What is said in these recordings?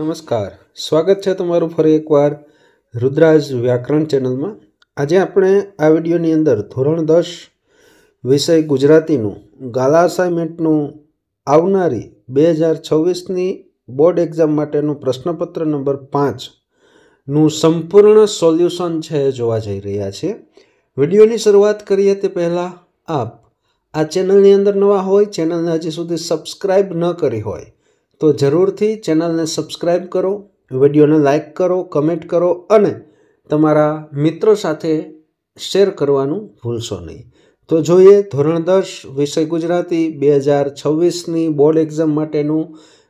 નમસ્કાર, સ્વાગત છે તમારું ફરી એકવાર રુદ્રાજ વ્યાકરણ ચેનલમાં। આજે આપણે આ વિડીયોની અંદર ધોરણ 10 વિષય ગુજરાતીનું ગાલા અસાઇનમેન્ટનું આવનારી 2026ની બોર્ડ એક્ઝામ માટેનું પ્રશ્નપત્ર નંબર 5નું સંપૂર્ણ સોલ્યુશન છે જોવા જઈ રહ્યા છીએ। વિડીયોની શરૂઆત કરીએ તે પહેલાં આપ આ ચેનલની અંદર નવા હોય, ચેનલને હજી સુધી સબસ્ક્રાઈબ ન કરી હોય તો જરૂરથી ચેનલને સબસ્ક્રાઈબ કરો, વિડીયોને લાઇક કરો, કમેન્ટ કરો અને તમારા મિત્રો સાથે શેર કરવાનું ભૂલશો નહીં। તો જોઈએ ધોરણ 10 વિષય ગુજરાતી 2026ની બોર્ડ એક્ઝામ માટેનું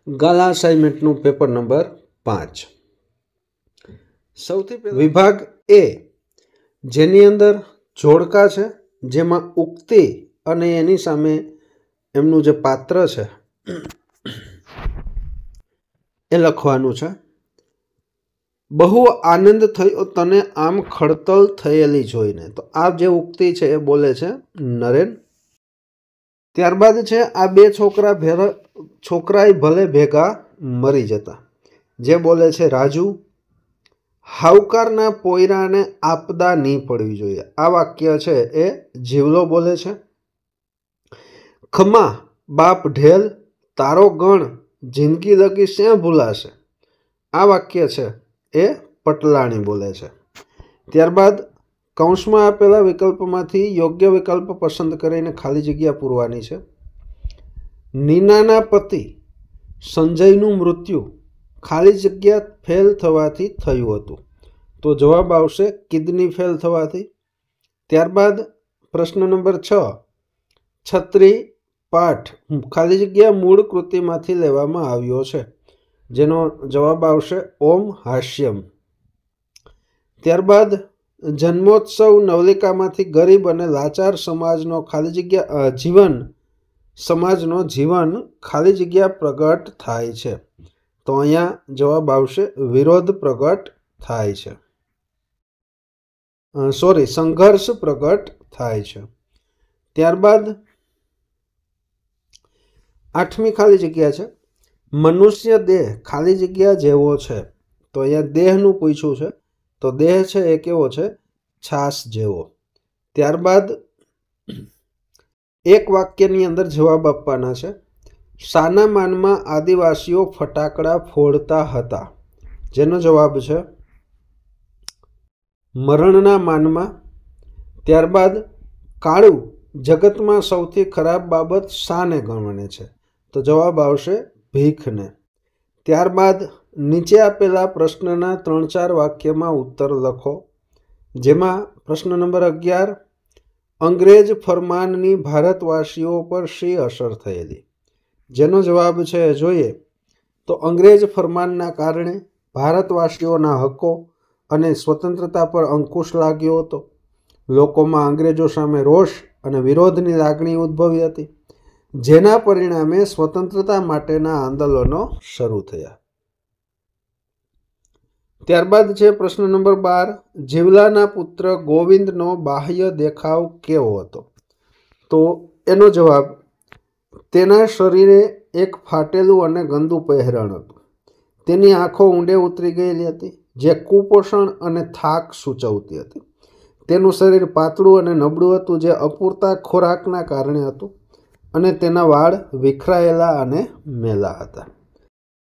ગાલા અસાઇનમેન્ટનું પેપર નંબર 5। સૌથી પહેલાં વિભાગ એ, જેની અંદર જોડકા છે, જેમાં ઉક્તિ અને એની સામે એમનું જે પાત્ર છે એ લખવાનું છે। બહુ આનંદ થયો તને આમ ખડતલ થયેલી જોઈને, તો આ જે ઉક્તિ છે એ બોલે છે નરેન। ત્યારબાદ છે આ બે છોકરાએ ભલે ભેગા મરી જતા, જે બોલે છે રાજુ। હાવકારના પોયરાને આપદા નહીં પડવી જોઈએ, આ વાક્ય છે એ જીવલો બોલે છે। ખમા બાપ ઢેલ તારો ગણ જિંદગી લગી શ્યાં ભૂલાશે, આ વાક્ય છે એ પટલાણી બોલે છે। ત્યારબાદ કૌંસમાં આપેલા વિકલ્પમાંથી યોગ્ય વિકલ્પ પસંદ કરીને ખાલી જગ્યા પૂરવાની છે। નીનાના પતિ સંજયનું મૃત્યુ ખાલી જગ્યા ફેલ થવાથી થયું હતું, તો જવાબ આવશે કિડની ફેલ થવાથી। ત્યારબાદ પ્રશ્ન નંબર 6, છત્રી પાઠ ખાલી જગ્યા મૂળ કૃતિમાંથી લેવામાં આવ્યો છે, જેનો જવાબ આવશે ઓમ હાસ્યમ। ત્યારબાદ જન્મોત્સવ નવલિકામાંથી ગરીબ અને લાચાર સમાજનો ખાલી જગ્યા જીવન ખાલી જગ્યા પ્રગટ થાય છે, તો અહીંયા જવાબ આવશે વિરોધ પ્રગટ થાય છે, સંઘર્ષ પ્રગટ થાય છે। ત્યારબાદ 8મી ખાલી જગ્યા છે મનુષ્ય દેહ ખાલી જગ્યા જેવો છે, તો અહીંયા દેહનું પૂછ્યું છે, તો દેહ છે એ કેવો છે, છાસ જેવો। ત્યારબાદ એક વાક્યની અંદર જવાબ આપવાના છે। શાના માનમાં આદિવાસીઓ ફટાકડા ફોડતા હતા, જેનો જવાબ છે મરણના માનમાં। ત્યારબાદ કાળું જગતમાં સૌથી ખરાબ બાબત શાને ગણે છે, તો જવાબ આવશે ભીખને। ત્યારબાદ નીચે આપેલા પ્રશ્નના 3-4 વાક્યમાં ઉત્તર લખો, જેમાં પ્રશ્ન નંબર 11, અંગ્રેજ ફરમાનની ભારતવાસીઓ પર શી અસર થયેલી, જેનો જવાબ છે જોઈએ તો અંગ્રેજ ફરમાનના કારણે ભારતવાસીઓના હકો અને સ્વતંત્રતા પર અંકુશ લાગ્યો હતો। લોકોમાં અંગ્રેજો સામે રોષ અને વિરોધની લાગણી ઉદ્ભવી હતી, જેના પરિણામે સ્વતંત્રતા માટેના આંદોલનો શરૂ થયા। ત્યારબાદ છે પ્રશ્ન નંબર 12, જીવલાના પુત્ર ગોવિંદનો બાહ્ય દેખાવ કેવો હતો, તો એનો જવાબ તેના શરીરે એક ફાટેલું અને ગંદુ પહેરણ હતું, તેની આંખો ઊંડે ઉતરી ગયેલી હતી, જે કુપોષણ અને થાક સૂચવતી હતી, તેનું શરીર પાતળું અને નબળું હતું, જે અપૂરતા ખોરાકના કારણે હતું, અને તેના વાળ વિખરાયેલા અને મેલા હતા।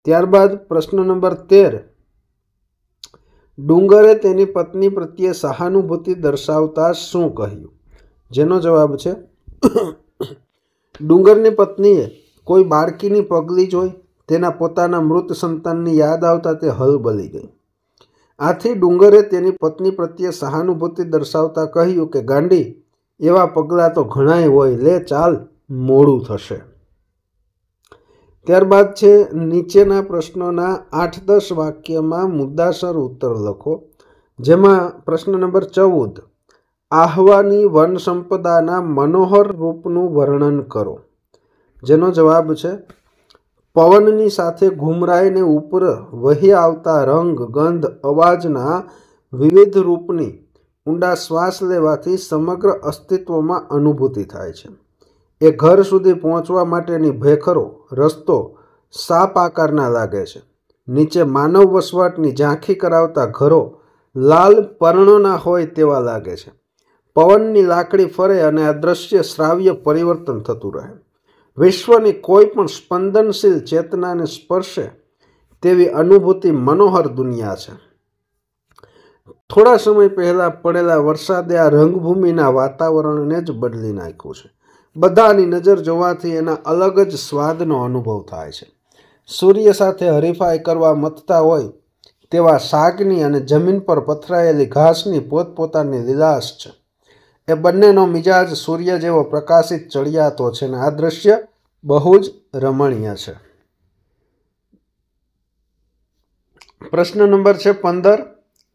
ત્યારબાદ પ્રશ્ન નંબર 13, ડુંગરે તેની પત્ની પ્રત્યે સહાનુભૂતિ દર્શાવતા શું કહ્યું, જેનો જવાબ છે ડુંગરની પત્નીએ કોઈ બાળકીની પગલી જોઈ તેના પોતાના મૃત સંતાનની યાદ આવતા તે હલબલી ગઈ, આથી ડુંગરે તેની પત્ની પ્રત્યે સહાનુભૂતિ દર્શાવતા કહ્યું કે ગાંડી, એવા પગલાં તો ઘણાય હોય, લે ચાલ મોડું થશે। ત્યારબાદ છે નીચેના પ્રશ્નોના 8-10 વાક્યમાં મુદ્દાસર ઉત્તર લખો, જેમાં પ્રશ્ન નંબર 14, આહવાની વન સંપદાના મનોહર રૂપનું વર્ણન કરો, જેનો જવાબ છે પવનની સાથે ઘૂમરાઈને ઉપર વહી આવતા રંગ, ગંધ, અવાજના વિવિધ રૂપની ઊંડા શ્વાસ લેવાથી સમગ્ર અસ્તિત્વમાં અનુભૂતિ થાય છે। એ ઘર સુધી પહોંચવા માટેની ભેખરો રસ્તો સાપ આકારના લાગે છે, નીચે માનવ વસવાટની ઝાંખી કરાવતા ઘરો લાલ પર્ણોના હોય તેવા લાગે છે. પવનની લાકડી ફરે અને આ દ્રશ્ય શ્રાવ્ય પરિવર્તન થતું રહે. વિશ્વની કોઈ પણ સ્પંદનશીલ ચેતનાને સ્પર્શે તેવી અનુભૂતિ મનોહર દુનિયા છે. થોડા સમય પહેલા પડેલા વરસાદે આ રંગભૂમિના વાતાવરણને જ બદલી નાખ્યું છે. બધાની નજર જોવાથી એના અલગ જ સ્વાદનો અનુભવ થાય છે. સૂર્ય સાથે હરીફાઈ કરવા મથતા હોય તેવા શાકની અને જમીન પર પથરાયેલી ઘાસની પોતપોતાની લીલાશ છે. એ બંનેનો મિજાજ સૂર્ય જેવો પ્રકાશિત ચડિયાતો છે અને આ દ્રશ્ય બહુ જ રમણીય છે. પ્રશ્ન નંબર છે 15.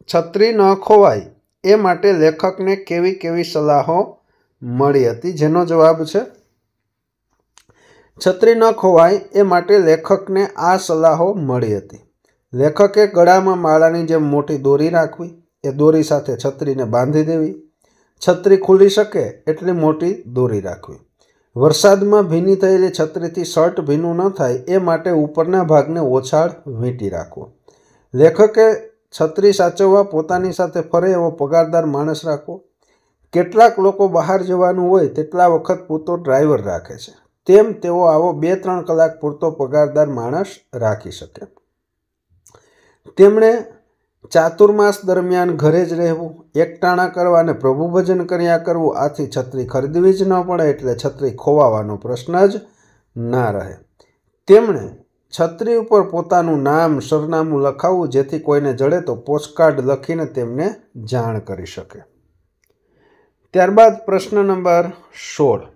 છત્રી ન ખોવાય એ માટે લેખકને કેવી કેવી સલાહો મળી હતી? જેનો જવાબ છે છત્રી ન ખોવાય એ માટે લેખકને આ સલાહો મળી હતી. લેખકે ગળામાં માળાની જેમ મોટી દોરી રાખવી, એ દોરી સાથે છત્રીને બાંધી દેવી, છત્રી ખુલી શકે એટલી મોટી દોરી રાખવી, વરસાદમાં ભીની થયેલી છત્રીથી શર્ટ ભીનું ન થાય એ માટે ઉપરના ભાગને ઓછાળ વીંટી રાખવો. લેખકે છત્રી સાચવવા પોતાની સાથે ફરે એવો પગારદાર માણસ રાખવો. કેટલાક લોકો બહાર જવાનું હોય તેટલા વખત પૂરતો ડ્રાઈવર રાખે છે, તેમ તેઓ આવો 2-3 કલાક પૂરતો પગારદાર માણસ રાખી શકે. તેમણે ચાતુર્માસ દરમિયાન ઘરે જ રહેવું, એકટાણા કરવા અને પ્રભુ ભજન કર્યા કરવું. આથી છત્રી ખરીદવી જ ન પડે એટલે છત્રી ખોવાવાનો પ્રશ્ન જ ના રહે. તેમણે છત્રી ઉપર પોતાનું નામ સરનામું લખાવવું, જેથી કોઈને જડે તો પોસ્ટકાર્ડ લખીને તેમને જાણ કરી શકે. ત્યારબાદ પ્રશ્ન નંબર 16.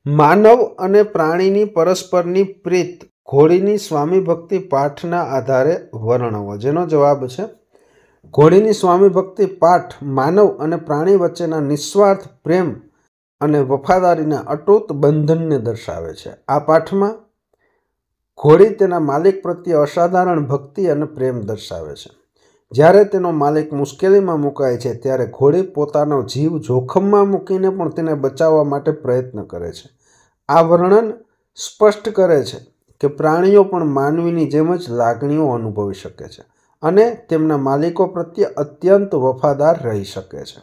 માનવ અને પ્રાણીની પરસ્પરની પ્રીત ઘોડીની સ્વામી ભક્તિ પાઠના આધારે વર્ણવો. જેનો જવાબ છે ઘોડીની સ્વામી ભક્તિ પાઠ માનવ અને પ્રાણી વચ્ચેના નિસ્વાર્થ પ્રેમ અને વફાદારીના અતૂટ બંધનને દર્શાવે છે. આ પાઠમાં ઘોડી તેના માલિક પ્રત્યે અસાધારણ ભક્તિ અને પ્રેમ દર્શાવે છે. જ્યારે તેનો માલિક મુશ્કેલીમાં મુકાય છે ત્યારે ઘોડી પોતાનો જીવ જોખમમાં મૂકીને પણ તેને બચાવવા માટે પ્રયત્ન કરે છે. આ વર્ણન સ્પષ્ટ કરે છે કે પ્રાણીઓ પણ માનવીની જેમ જ લાગણીઓ અનુભવી શકે છે અને તેમના માલિકો પ્રત્યે અત્યંત વફાદાર રહી શકે છે.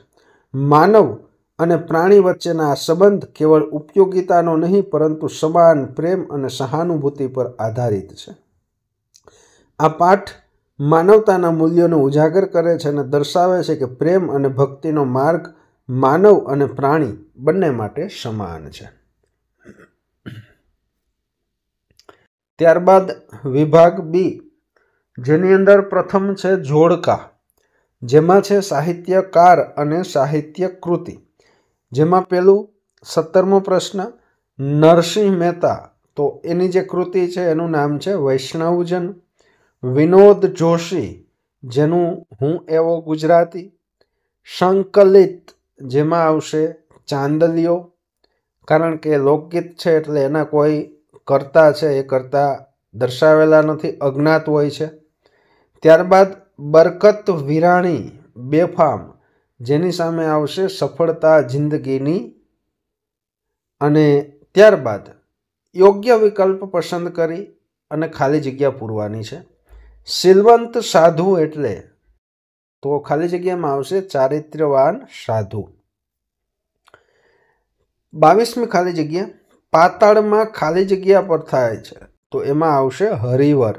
માનવ અને પ્રાણી વચ્ચેના આ સંબંધ કેવળ ઉપયોગિતાનો નહીં પરંતુ સમાન પ્રેમ અને સહાનુભૂતિ પર આધારિત છે. આ પાઠ માનવતાના મૂલ્યોને ઉજાગર કરે છે અને દર્શાવે છે કે પ્રેમ અને ભક્તિનો માર્ગ માનવ અને પ્રાણી બંને માટે સમાન છે. ત્યારબાદ વિભાગ બી, જેની અંદર પ્રથમ છે જોડકા, જેમાં છે સાહિત્યકાર અને સાહિત્ય કૃતિ. જેમાં પેલું 17મો પ્રશ્ન નરસિંહ મહેતા, તો એની જે કૃતિ છે એનું નામ છે વૈષ્ણવજન. વિનોદ જોશી, જેનું હું એવો ગુજરાતી. સંકલિત, જેમાં આવશે ચાંદલિયો, કારણ કે લોકગીત છે એટલે એના કોઈ કર્તા છે એ કર્તા દર્શાવેલા નથી, અજ્ઞાત હોય છે. ત્યારબાદ બરકત વિરાણી બેફામ, જેની સામે આવશે સફળતા જિંદગીની. અને ત્યારબાદ યોગ્ય વિકલ્પ પસંદ કરી અને ખાલી જગ્યા પૂરવાની છે. શીલવંત સાધુ એટલે તો ખાલી જગ્યામાં આવશે ચારિત્ર્યવાન સાધુ. 22મી ખાલી જગ્યા પાતાળમાં ખાલી જગ્યા પર થાય છે, તો એમાં આવશે હરિવર.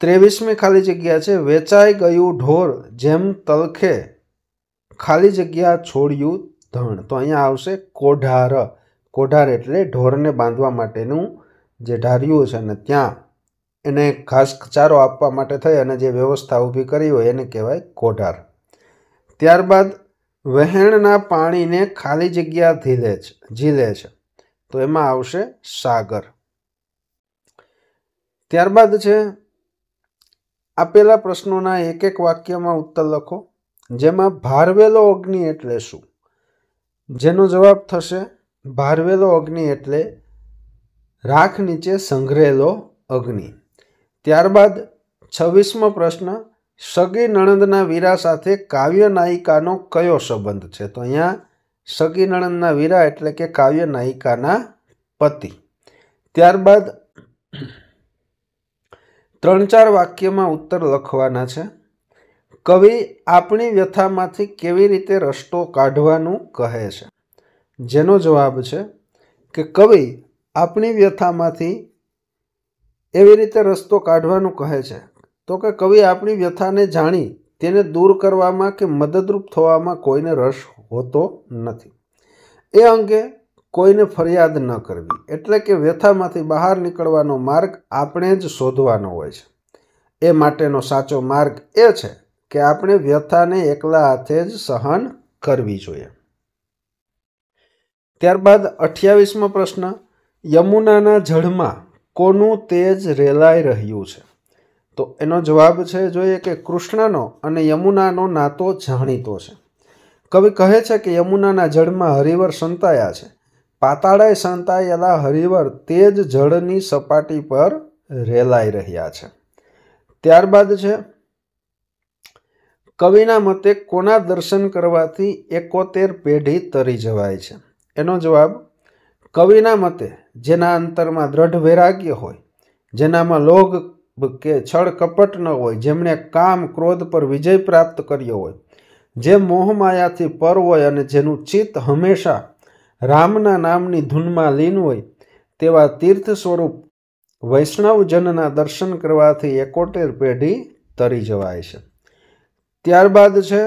23મી ખાલી જગ્યા છે વેચાઈ ગયું ઢોર જેમ તલખે ખાલી જગ્યા છોડ્યું ધણ, તો અહીંયા આવશે કોઢાર. કોઢાર એટલે ઢોરને બાંધવા માટેનું જે ઢાર્યું છે અને ત્યાં એને ઘાસચારો આપવા માટે થઈ અને જે વ્યવસ્થા ઊભી કરી હોય એને કહેવાય કોઢાર. ત્યારબાદ વહેણના પાણીને ખાલી જગ્યા ઝીલે છે, તો એમાં આવશે સાગર. ત્યારબાદ છે આપેલા પ્રશ્નોના એક એક વાક્યમાં ઉત્તર લખો. જેમાં ભારવેલો અગ્નિ એટલે શું? જેનો જવાબ થશે ભારવેલો અગ્નિ એટલે રાખ નીચે સંઘરેલો અગ્નિ. ત્યારબાદ 26મો પ્રશ્ન સગી નણંદના વીરા સાથે કાવ્ય નાયિકાનો કયો સંબંધ છે? તો અહીંયા સગી નણંદના વીરા એટલે કે કાવ્ય નાયિકાના પતિ. ત્યારબાદ 3-4 વાક્યમાં ઉત્તર લખવાના છે। કવિ આપણી વ્યથામાંથી કેવી રીતે રસ્તો કાઢવાનું કહે છે? જેનો જવાબ છે કે કવિ આપણી વ્યથામાંથી એવી રીતે રસ્તો કાઢવાનું કહે છે તો કે કવિ આપણી વ્યથાને જાણી તેને દૂર કરવામાં કે મદદરૂપ થવામાં કોઈને રસ હોતો નથી। એ અંગે કોઈને ફરિયાદ ન કરવી, એટલે કે વ્યથામાંથી બહાર નીકળવાનો માર્ગ આપણે જ શોધવાનો હોય છે। એ માટેનો સાચો માર્ગ એ છે કે આપણે વ્યથાને એકલા હાથે જ સહન કરવી જોઈએ। ત્યારબાદ 28મો પ્રશ્ન, યમુનાના જળમાં કોનું તેજ રેલાઈ રહ્યું છે? તો એનો જવાબ છે જોઈએ કે કૃષ્ણનો અને યમુનાનો નાતો જાણીતો છે। કવિ કહે છે કે યમુનાના જળમાં હરિવર સંતાયા છે। પાતાળે સંતાયેલા હરિવર તેજ જળની સપાટી પર રેલાઈ રહ્યા છે। ત્યારબાદ છે કવિના મતે કોના દર્શન કરવાથી 71 પેઢી તરી જવાય છે? એનો જવાબ, કવિના મતે જેના અંતરમાં દ્રઢ વૈરાગ્ય હોય, જેનામાં લોભ કે છળ કપટ ન હોય, જેમણે કામ ક્રોધ પર વિજય પ્રાપ્ત કર્યો હોય, જે મોહમાયાથી પર હોય અને જેનું ચિત્ત હંમેશા રામના નામની ધૂનમાં લીન હોય, તેવા તીર્થ સ્વરૂપ વૈષ્ણવજનના દર્શન કરવાથી 71 પેઢી તરી જવાય છે। ત્યારબાદ છે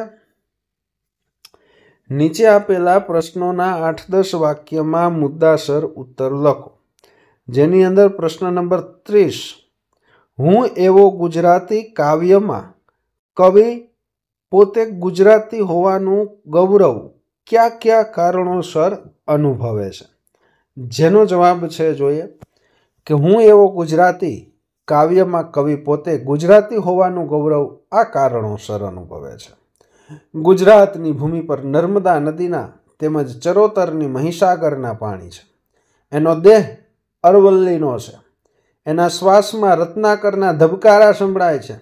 નીચે આપેલા પ્રશ્નોના 8-10 વાક્યમાં મુદ્દાસર ઉત્તર લખો। જેની અંદર પ્રશ્ન નંબર 30, હું એવો ગુજરાતી કાવ્યમાં કવિ પોતે ગુજરાતી હોવાનું ગૌરવ કયા કયા કારણોસર અનુભવે છે? જેનો જવાબ છે જોઈએ કે હું એવો ગુજરાતી કાવ્યમાં કવિ પોતે ગુજરાતી હોવાનું ગૌરવ આ કારણોસર અનુભવે છે। ગુજરાતની ભૂમિ પર નર્મદા નદીના તેમજ ચરોતરની મહીસાગરના પાણી છે। એનો દેહ અરવલ્લીનો છે। એના શ્વાસમાં રત્નાકરના ધબકારા સંભળાય છે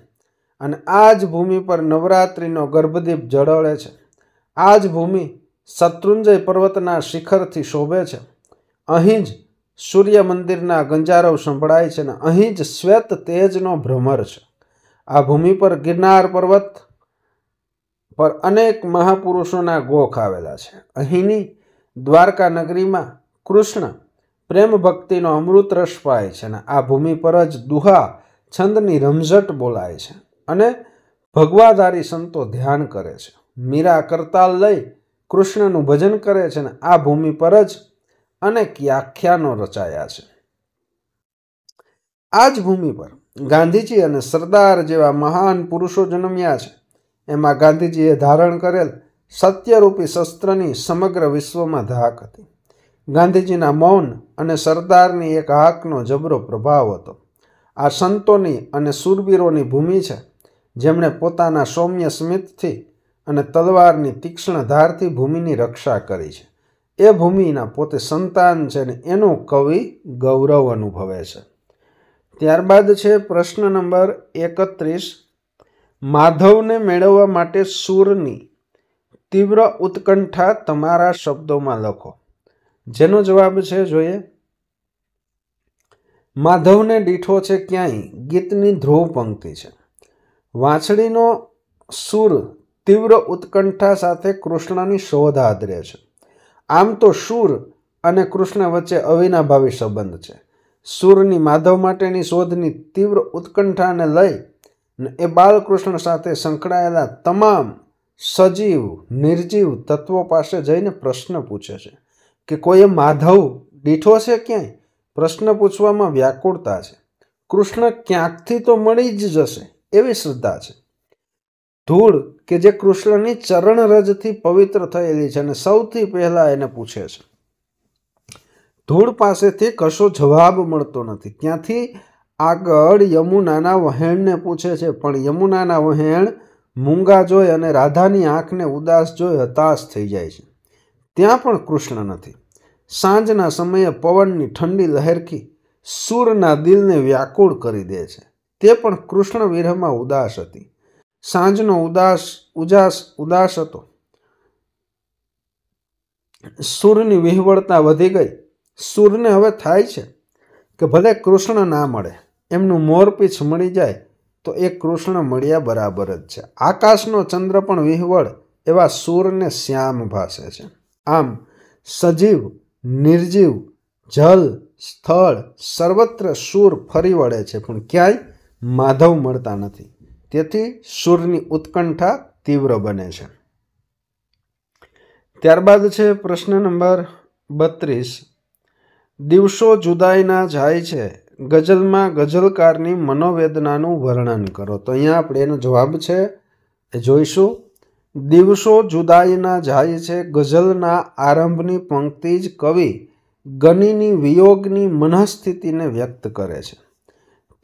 અને આ જ ભૂમિ પર નવરાત્રિનો ગર્ભદીપ ઝળહળે છે। આ જ ભૂમિ શત્રુંજય પર્વતના શિખરથી શોભે છે। અહીં જ સૂર્ય મંદિરના ગંજારવ સંભળાય છે અને અહીં જ શ્વેત તેજનો ભ્રમર છે। આ ભૂમિ પર ગિરનાર પર્વત પર અનેક મહાપુરુષોના ગોખ આવેલા છે। અહીંની દ્વારકા નગરીમાં કૃષ્ણ પ્રેમ ભક્તિનો અમૃત રસ પાય છે અને આ ભૂમિ પર જ દુહા છંદની રમઝટ બોલાય છે અને ભગવાધારી સંતો ધ્યાન કરે છે। મીરા કરતાલ લઈ કૃષ્ણનું ભજન કરે છે અને આ ભૂમિ પર જ અનેક આખ્યાનો રચાયા છે। આ જ ભૂમિ પર ગાંધીજી અને સરદાર જેવા મહાન પુરુષો જન્મ્યા છે। એમાં ગાંધીજીએ ધારણ કરેલ સત્યરૂપી શસ્ત્રની સમગ્ર વિશ્વમાં ધાક હતી। ગાંધીજીના મૌન અને સરદારની એક હાકનો જબરો પ્રભાવ હતો। આ સંતોની અને શૂરવીરોની ભૂમિ છે, જેમણે પોતાના સૌમ્ય સ્મિતથી અને તલવારની તીક્ષ્ણ ધારથી ભૂમિની રક્ષા કરી છે। એ ભૂમિના પોતે સંતાન છે અને એનું કવિ ગૌરવ અનુભવે છે। ત્યારબાદ છે પ્રશ્ન નંબર 31, માધવને મેળવવા માટે સૂરની તીવ્ર ઉત્કંઠા તમારા શબ્દોમાં લખો। જેનો જવાબ છે જોઈએ, માધવને દીઠો છે ક્યાંય ગીતની ધ્રુવ પંક્તિ છે। વાંસળીનો સૂર તીવ્ર ઉત્કંઠા સાથે કૃષ્ણની શોધ આદરે છે। આમ તો સૂર અને કૃષ્ણ વચ્ચે અવિનાભાવી સંબંધ છે। સૂરની માધવ માટેની શોધની તીવ્ર ઉત્કંઠાને લઈ એ બાલકૃષ્ણ સાથે સંકળાયેલા તમામ સજીવ નિર્જીવ તત્વો પાસે જઈને પ્રશ્ન પૂછે છે કે કોઈએ માધવ દીઠો છે ક્યાંય? પ્રશ્ન પૂછવામાં વ્યાકુળતા છે। કૃષ્ણ ક્યાંકથી તો મળી જ જશે એવી શ્રદ્ધા છે। ધૂળ કે જે કૃષ્ણની ચરણરજથી પવિત્ર થયેલી છે અને સૌથી પહેલા એને પૂછે છે। ધૂળ પાસેથી કશો જવાબ મળતો નથી। ત્યાંથી આગળ યમુનાના વહેણને પૂછે છે, પણ યમુનાના વહેણ મૂંગા જોઈ અને રાધાની આંખને ઉદાસ જોઈ હતાશ થઈ જાય છે। ત્યાં પણ કૃષ્ણ નથી। સાંજના સમયે પવનની ઠંડી લહેરખી સૂરના દિલને વ્યાકુળ કરી દે છે। તે પણ કૃષ્ણ વિરહમાં ઉદાસ હતી। સાંજનો ઉદાસ હતો। સૂરની વિહવળતા વધી ગઈ। સૂરને હવે થાય છે કે ભલે કૃષ્ણ ના મળે, એમનું મોરપીછ મળી જાય તો એ કૃષ્ણ મળ્યા બરાબર જ છે. આકાશનો ચંદ્ર પણ વિહવળ એવા સૂરને શ્યામ ભાસે છે. આમ સજીવ, નિર્જીવ, જલ, સ્થળ સર્વત્ર સૂર ફરી વળે છે, પણ ક્યાંય માધવ મળતા નથી. તેથી સૂરની ઉત્કંઠા તીવ્ર બને છે. ત્યારબાદ છે પ્રશ્ન નંબર 32. દિવસો જુદાઈના જાય છે, ગઝલમાં ગઝલકારની મનોવેદનાનું વર્ણન કરો. તો અહીંયા આપણે એનો જવાબ છે એ જોઈશું. દિવસો જુદાઈના જાય છે, ગઝલના આરંભની પંક્તિ જ કવિ ગનીની વિયોગની મનઃસ્થિતિને વ્યક્ત કરે છે.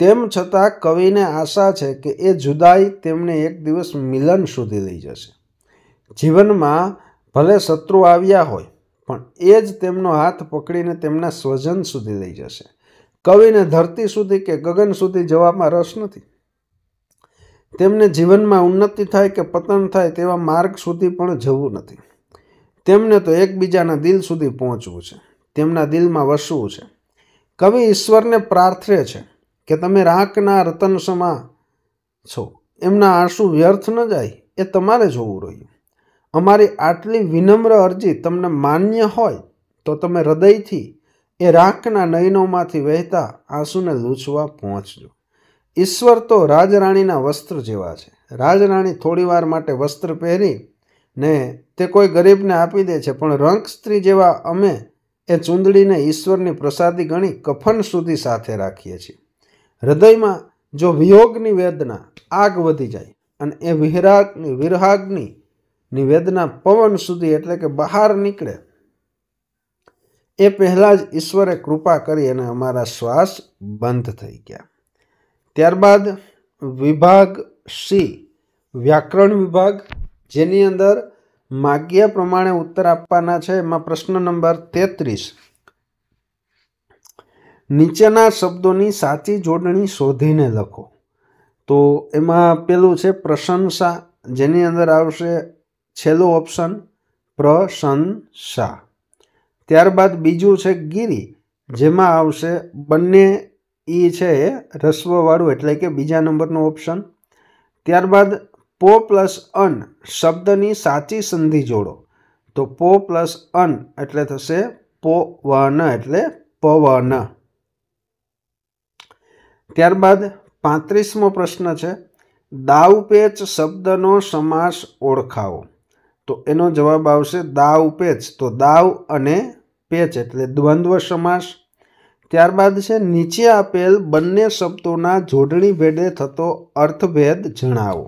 તેમ છતાં કવિને આશા છે કે એ જુદાઈ તેમને એક દિવસ મિલન સુધી લઈ જશે. જીવનમાં ભલે શત્રુ આવ્યા હોય, પણ એ જ તેમનો હાથ પકડીને તેમના સ્વજન સુધી લઈ જશે. કવિને ધરતી સુધી કે ગગન સુધી જવામાં રસ નથી. તેમને જીવનમાં ઉન્નતિ થાય કે પતન થાય તેવા માર્ગ સુધી પણ જવું નથી. તેમને તો એકબીજાના દિલ સુધી પહોંચવું છે, તેમના દિલમાં વસવું છે. કવિ ઈશ્વરને પ્રાર્થે છે કે તમે રાંકના રતન સમા છો, એમના આંસુ વ્યર્થ ન જાય એ તમારે જોવું રહ્યું. અમારી આટલી વિનમ્ર અરજી તમને માન્ય હોય તો તમે હૃદયથી એ રાંકના નયનોમાંથી વહેતા આંસુને લૂછવા પહોંચજો. ઈશ્વર તો રાજરાણીના વસ્ત્ર જેવા છે. રાજરાણી થોડી વાર માટે વસ્ત્ર પહેરી ને તે કોઈ ગરીબને આપી દે છે, પણ રંક સ્ત્રી જેવા અમે એ ચૂંદડીને ઈશ્વરની પ્રસાદી ગણી કફન સુધી સાથે રાખીએ છીએ. હૃદયમાં જો વિયોગની વેદના આગ વધી જાય અને એ વિરહાગ્નિની વેદના પવન સુધી એટલે કે બહાર નીકળે એ પહેલાં જ ઈશ્વરે કૃપા કરી અને અમારા શ્વાસ બંધ થઈ ગયા. ત્યારબાદ વિભાગ સી, વ્યાકરણ વિભાગ, જેની અંદર માગ્યા પ્રમાણે ઉત્તર આપવાના છે. એમાં પ્રશ્ન નંબર 33. નીચેના શબ્દોની સાચી જોડણી શોધીને લખો. તો એમાં પેલું છે પ્રશંસા, જેની અંદર આવશે છેલ્લું ઓપ્શન પ્રશંસા. ત્યારબાદ બીજું છે ગિરી, જેમાં આવશે બંને ઈ છે રસ્વવાળું એટલે કે બીજા નંબરનો ઓપ્શન. ત્યારબાદ પો પ્લસ અન શબ્દની સાચી સંધિ જોડો. તો પો પ્લસ અન એટલે થશે પોવન એટલે પવન. ત્યારબાદ 35મો પ્રશ્ન છે દાવપેચ શબ્દનો સમાસ ઓળખાવો. તો એનો જવાબ આવશે દાવપેચ. તો દાવ અને પેચ એટલે દ્વંદ્વ સમાસ. ત્યારબાદ છે નીચે આપેલ બંને શબ્દોના જોડણી ભેદે થતો અર્થભેદ જણાવો.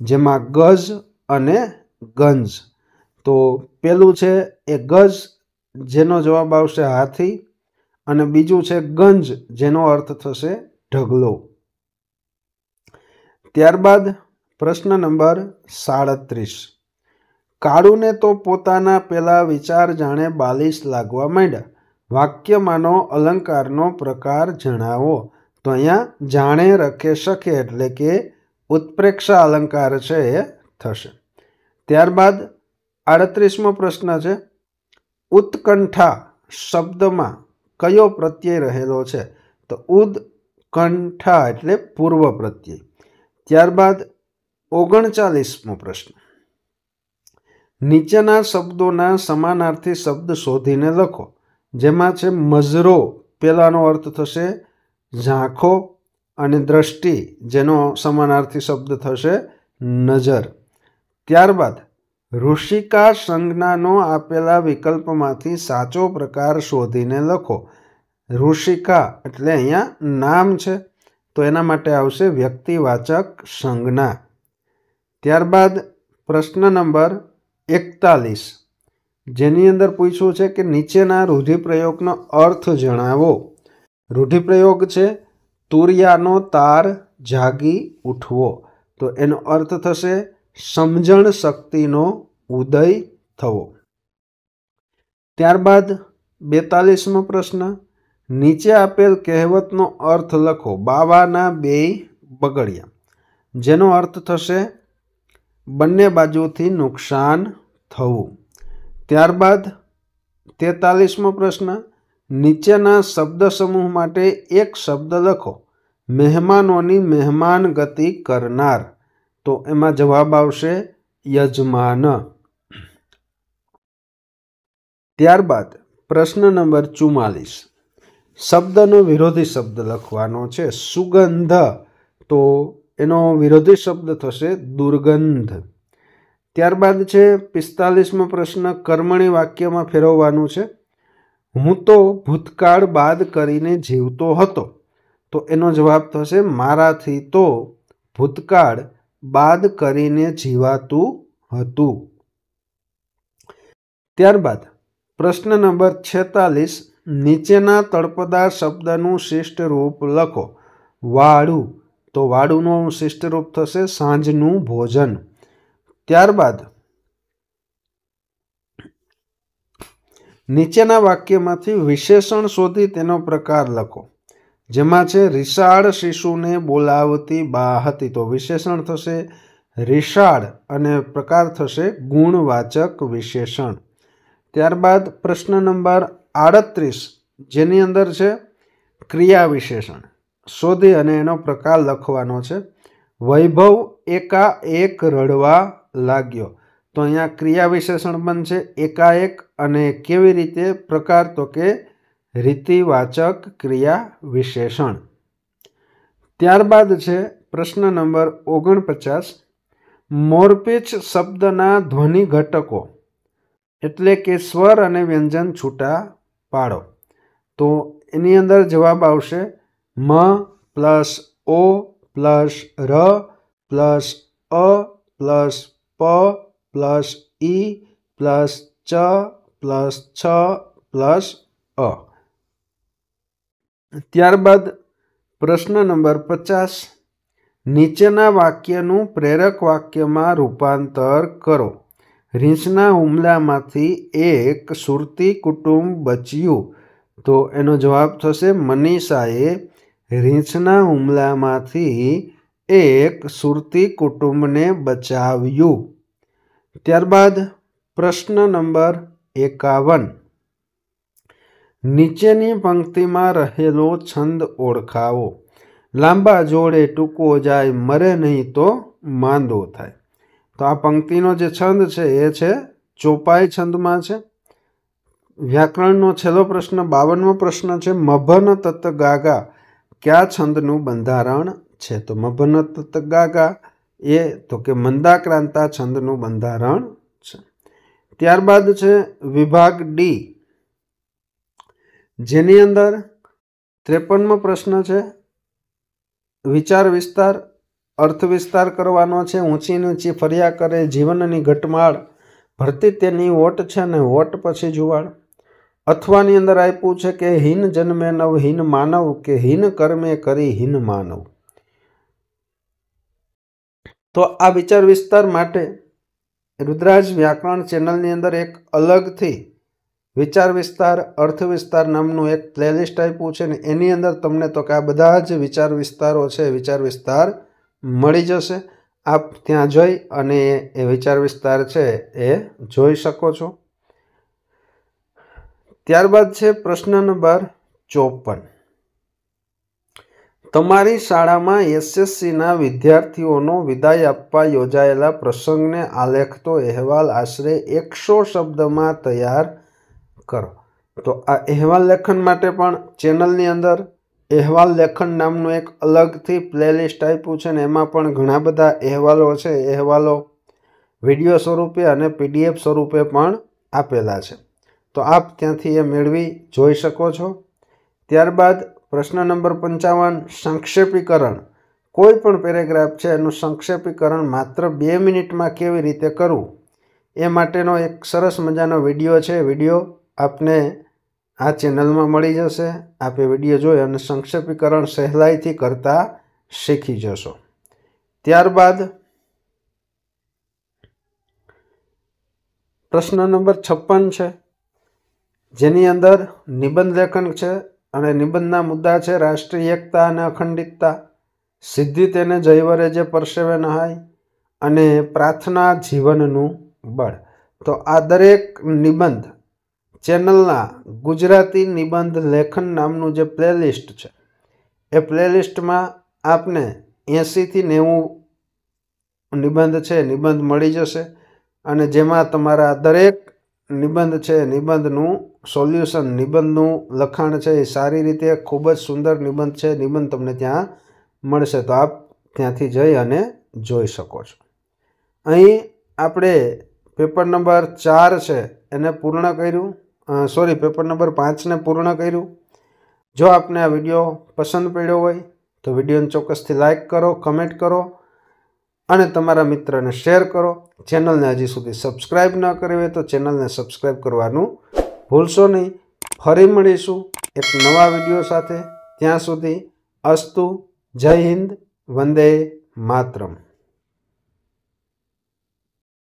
જેમાં ગજ અને ગંજ. તો પેલું છે એ ગજ, જેનો જવાબ આવશે હાથી, અને બીજું છે ગંજ, જેનો અર્થ થશે ઢગલો. ત્યારબાદ પ્રશ્ન નંબર 37. કાળુને તો પોતાના પેલા વિચાર જાણે બાલિશ લાગવા માંડ્યા. વાક્યમાંનો અલંકારનો પ્રકાર જણાવો. તો અહીંયા જાણે રખે શકે એટલે કે ઉત્પ્રેક્ષા અલંકાર છે એ થશે. ત્યારબાદ 38મો પ્રશ્ન છે ઉત્કંઠા શબ્દમાં કયો પ્રત્યય રહેલો છે. તો ઉત્કંઠા એટલે પૂર્વ પ્રત્યય. ત્યારબાદ 39મો પ્રશ્ન નીચેના શબ્દોના સમાનાર્થી શબ્દ શોધીને લખો. જેમાં છે મજરો, પેલાનો અર્થ થશે ઝાંખો, અને દ્રષ્ટિ, જેનો સમાનાર્થી શબ્દ થશે નજર. ત્યારબાદ ઋષિકા સંજ્ઞાનો આપેલા વિકલ્પમાંથી સાચો પ્રકાર શોધીને લખો. ઋષિકા એટલે અહીંયા નામ છે, તો એના માટે આવશે વ્યક્તિવાચક સંજ્ઞા. ત્યારબાદ પ્રશ્ન નંબર 41, જેની અંદર પૂછ્યું છે કે નીચેના રૂઢિપ્રયોગનો અર્થ જણાવો. રૂઢિપ્રયોગ છે તુરિયાનો તાર જાગી ઉઠવો. તો એનો અર્થ થશે સમજણ શક્તિનો ઉદય થવો. ત્યારબાદ 42મો પ્રશ્ન નીચે આપેલ કહેવતનો અર્થ લખો. બાવાના બેય બગડ્યા, જેનો અર્થ થશે બંને બાજુથી નુકસાન થવું. ત્યારબાદ 43મો પ્રશ્ન નીચેના શબ્દ સમૂહ માટે એક શબ્દ લખો મહેમાનોની મહેમાનગતિ કરનાર, તો એમાં જવાબ આવશે યજમાન. ત્યારબાદ પ્રશ્ન નંબર 44, શબ્દનો વિરોધી શબ્દ લખવાનો છે. સુગંધ, તો એનો વિરોધી શબ્દ થશે દુર્ગંધ. ત્યારબાદ છે 45મો પ્રશ્ન, કર્મણી વાક્યમાં ફેરવવાનું છે. હું તો ભૂતકાળ બાદ કરીને જીવતો હતો, તો એનો જવાબ થશે મારાથી તો ભૂતકાળ બાદ કરીને જીવાતું હતું. ત્યારબાદ પ્રશ્ન નંબર 46, નીચેના તળપદા શબ્દનું શિષ્ટ રૂપ લખો. વાળું, તો વાળુંનું શિષ્ટ રૂપ થશે સાંજનું ભોજન. ત્યારબાદ નીચેના વાક્યમાંથી વિશેષણ શોધી તેનો પ્રકાર લખો. જેમાં છે રીસાળ શિશુને બોલાવતી બા હતી, તો વિશેષણ થશે રીસાળ અને પ્રકાર થશે ગુણવાચક વિશેષણ. ત્યારબાદ પ્રશ્ન નંબર 38, જેની અંદર છે ક્રિયા વિશેષણ શોધી અને એનો પ્રકાર લખવાનો છે. વૈભવ એકાએક રડવા લાગ્યો, તો અહીંયા ક્રિયા વિશેષણ બનશે એકાએક, અને કેવી રીતે પ્રકાર, તો કે રીતિવાચક ક્રિયા વિશેષણ. ત્યારબાદ છે પ્રશ્ન નંબર 49, મોરપીંછ શબ્દના ધ્વનિ ઘટકો એટલે કે સ્વર અને વ્યંજન છૂટા પાડો, તો એની અંદર જવાબ આવશે મ પ્લસ ઓ પ્લસ ર પ્લસ અ પ્લસ પ પ્લસ ઈ પ્લસ ચ પ્લસ છ પ્લસ અ. ત્યારબાદ પ્રશ્ન નંબર 50, નીચેના વાક્યનું પ્રેરક વાક્યમાં રૂપાંતર કરો. રીંછના હુમલામાંથી એક સુરતી કુટુંબ બચ્યું, તો એનો જવાબ થશે મનીષાએ રીંછના હુમલામાંથી એક સુરતી કુટુંબને બચાવ્યું. ત્યારબાદ પ્રશ્ન નંબર 51, નીચેની પંક્તિમાં રહેલો છંદ ઓળખાવો. લાંબા જોડે ટૂંકો જાય, મરે નહીં તો માંદો થાય. તો આ પંક્તિનો જે છંદ છે એ છે ચોપાઈ છંદમાં છે. વ્યાકરણનો છેલ્લો પ્રશ્ન 52મો પ્રશ્ન છે. મભન તત ગાગા કયા છંદનું બંધારણ છે? તો મભન તત ગાગા એ તો કે મંદાક્રાંતા છંદનું બંધારણ છે. ત્યારબાદ છે વિભાગ ડી, જેની અંદર 53મો પ્રશ્ન છે. વિચાર વિસ્તાર, અર્થ વિસ્તાર કરવાનો છે. ઊંચી નીચી ફર્યા કરે, જીવનની ઘટમાળ, ભરતી તેની ઓટ છે ને ઓટ પછી જુવાળ. અથવાની અંદર આપ્યું છે કે હીન જન્મે નવ હીન માનવ, કે હીન કર્મે કરી હીન માનવ. તો આ વિચાર વિસ્તાર માટે રુદ્રાજ વ્યાકરણ ચેનલની અંદર એક અલગથી વિચાર વિસ્તાર અર્થ વિસ્તાર નામનું એક પ્લેલિસ્ટ આપ્યું છે ને એની અંદર તમને તો કે આ બધા જ વિચાર વિસ્તારો છે વિચાર વિસ્તાર મળી જશે. આપ ત્યાં જઈ અને એ વિચાર વિસ્તાર છે એ જોઈ શકો છો. ત્યારબાદ છે પ્રશ્ન નંબર 54, તમારી શાળામાં એસએસસીના વિદ્યાર્થીઓનો વિદાય આપવા યોજાયેલા પ્રસંગને આલેખતો અહેવાલ આશરે 100 શબ્દમાં તૈયાર કરો. તો આ અહેવાલ લેખન માટે પણ ચેનલની અંદર અહેવાલ લેખન નામનું એક અલગથી પ્લેલિસ્ટ આપ્યું છે ને એમાં પણ ઘણા બધા અહેવાલો છે. અહેવાલો વિડીયો સ્વરૂપે અને પીડીએફ સ્વરૂપે પણ આપેલા છે, તો આપ ત્યાંથી એ મેળવી જોઈ શકો છો. ત્યારબાદ પ્રશ્ન નંબર 55, સંક્ષેપીકરણ. કોઈ પણ પેરેગ્રાફ છે એનું સંક્ષેપીકરણ માત્ર 2 મિનિટમાં કેવી રીતે કરવું એ માટેનો એક સરસ મજાનો વિડીયો છે. વિડીયો આપને આ ચેનલમાં મળી જશે. આપ એ વિડીયો જોઈ અને સંક્ષેપીકરણ સહેલાઈથી કરતા શીખી જશો. ત્યારબાદ પ્રશ્ન નંબર 56 છે, જેની અંદર નિબંધ લેખન છે અને નિબંધના મુદ્દા છે રાષ્ટ્રીય એકતા અને અખંડિતતા, સિદ્ધિ તેને જયવરે જે પરસેવે નહાય અને પ્રાર્થના જીવનનું બળ. તો આ દરેક નિબંધ ચેનલના ગુજરાતી નિબંધ લેખન નામનું જે પ્લેલિસ્ટ છે એ પ્લેલિસ્ટમાં આપને 80 થી 90 નિબંધ છે નિબંધ મળી જશે અને જેમાં તમારા દરેક નિબંધ છે નિબંધનું સોલ્યુશન નિબંધનું લખાણ છે એ સારી રીતે ખૂબ જ સુંદર નિબંધ છે નિબંધ તમને ત્યાં મળશે તો આપ ત્યાંથી જઈ અને જોઈ શકો છો। અહીં આપણે પેપર નંબર 4 છે એને પૂર્ણ કર્યું, પેપર નંબર 5 ને પૂર્ણ કર્યું। જો આપને આ વિડીયો પસંદ પડ્યો હોય તો વિડીયોને ચોક્કસથી લાઈક કરો, કમેન્ટ કરો અને તમારા મિત્રને શેર કરો। ચેનલને હજી સુધી સબસ્ક્રાઈબ ન કરી હોય તો ચેનલને સબસ્ક્રાઈબ કરવાનું ભૂલશો નહીં। ફરી મળીશું એક નવા વિડીયો સાથે। ત્યાં સુધી અસ્તુ, જય હિન્દ, વંદે માતરમ।